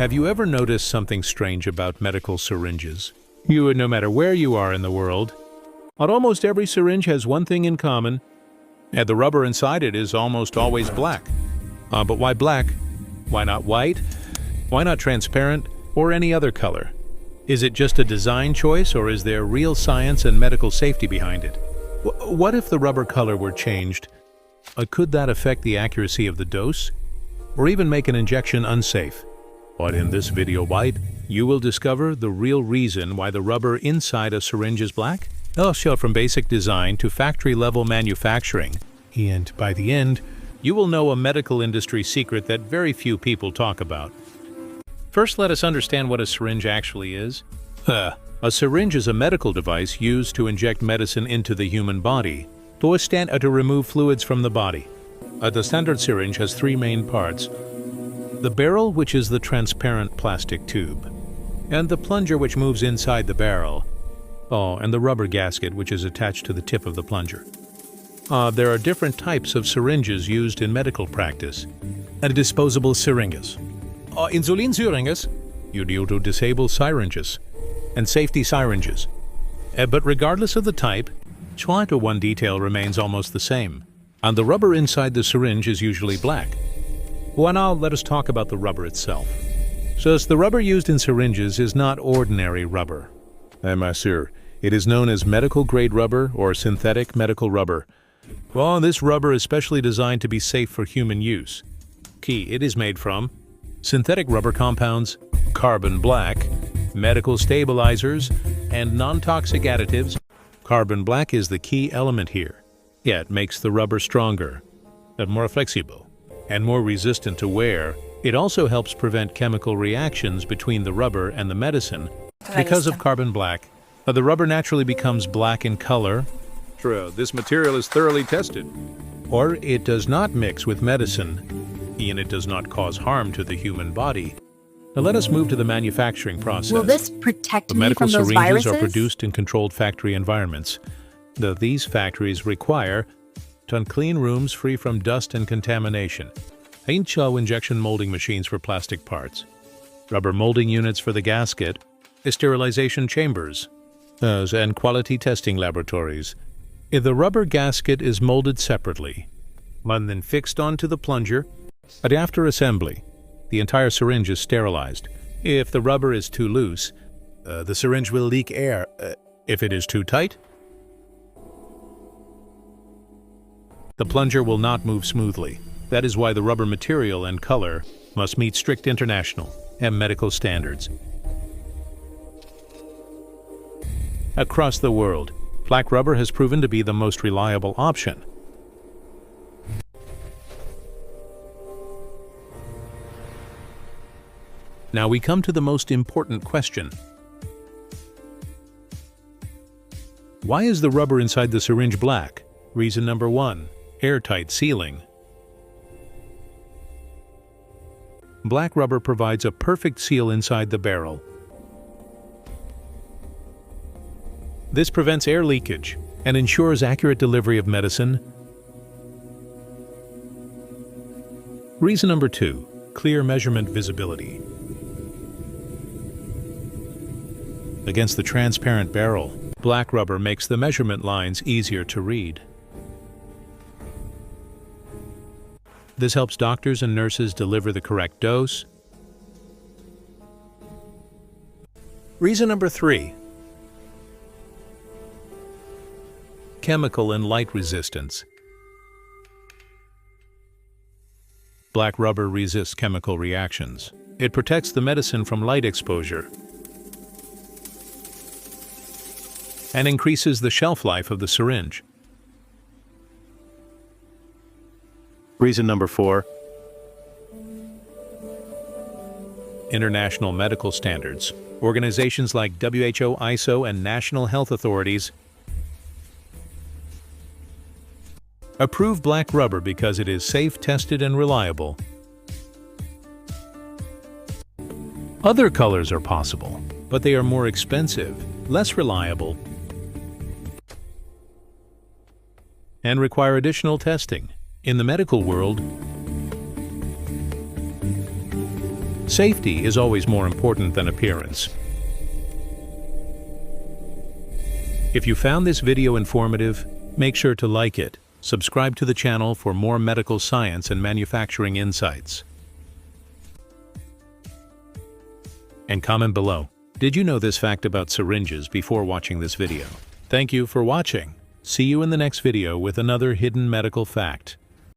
Have you ever noticed something strange about medical syringes? No matter where you are in the world, on almost every syringe has one thing in common, and the rubber inside it is almost always black. But why black? Why not white? Why not transparent or any other color? Is it just a design choice, or is there real science and medical safety behind it? What if the rubber color were changed? Could that affect the accuracy of the dose, or even make an injection unsafe? But in this video bite, you will discover the real reason why the rubber inside a syringe is black. I'll show from basic design to factory-level manufacturing, and by the end, you will know a medical industry secret that very few people talk about. First, let us understand what a syringe actually is. A syringe is a medical device used to inject medicine into the human body, to remove fluids from the body. The standard syringe has three main parts: the barrel, which is the transparent plastic tube, and the plunger, which moves inside the barrel, and the rubber gasket, which is attached to the tip of the plunger. There are different types of syringes used in medical practice. Disposable syringes, insulin syringes, to disable syringes, and safety syringes. But regardless of the type, one detail remains almost the same, and the rubber inside the syringe is usually black. Well, now let us talk about the rubber itself. So the rubber used in syringes is not ordinary rubber. Monsieur, it is known as medical-grade rubber or synthetic medical rubber. Well, this rubber is specially designed to be safe for human use. It is made from synthetic rubber compounds, carbon black, medical stabilizers, and non-toxic additives. Carbon black is the key element here. It makes the rubber stronger, and more flexible, and more resistant to wear. It also helps prevent chemical reactions between the rubber and the medicine. Because of carbon black, the rubber naturally becomes black in color. True, this material is thoroughly tested. Or it does not mix with medicine, and it does not cause harm to the human body. Now let us move to the manufacturing process. Will this protect me from those medical syringes viruses? are produced in controlled factory environments. These factories require clean rooms free from dust and contamination. Injection molding machines for plastic parts, rubber molding units for the gasket, sterilization chambers, and quality testing laboratories. The rubber gasket is molded separately, and then fixed onto the plunger. But after assembly, the entire syringe is sterilized. If the rubber is too loose, the syringe will leak air. If it is too tight, the plunger will not move smoothly. That is why the rubber material and color must meet strict international and medical standards. Across the world, black rubber has proven to be the most reliable option. Now we come to the most important question. Why is the rubber inside the syringe black? Reason number 1, airtight sealing. Black rubber provides a perfect seal inside the barrel. This prevents air leakage and ensures accurate delivery of medicine. Reason number 2, clear measurement visibility. Against the transparent barrel, black rubber makes the measurement lines easier to read. This helps doctors and nurses deliver the correct dose. Reason number 3, chemical and light resistance. Black rubber resists chemical reactions. It protects the medicine from light exposure and increases the shelf life of the syringe. Reason number 4, international medical standards. Organizations like WHO, ISO, and national health authorities approve black rubber because it is safe, tested, and reliable. Other colors are possible, but they are more expensive, less reliable, and require additional testing. In the medical world, Safety is always more important than appearance. If you found this video informative, make sure to like it, subscribe to the channel for more medical science and manufacturing insights, and comment below. Did you know this fact about syringes before watching this video? Thank you for watching. See you in the next video with another hidden medical fact.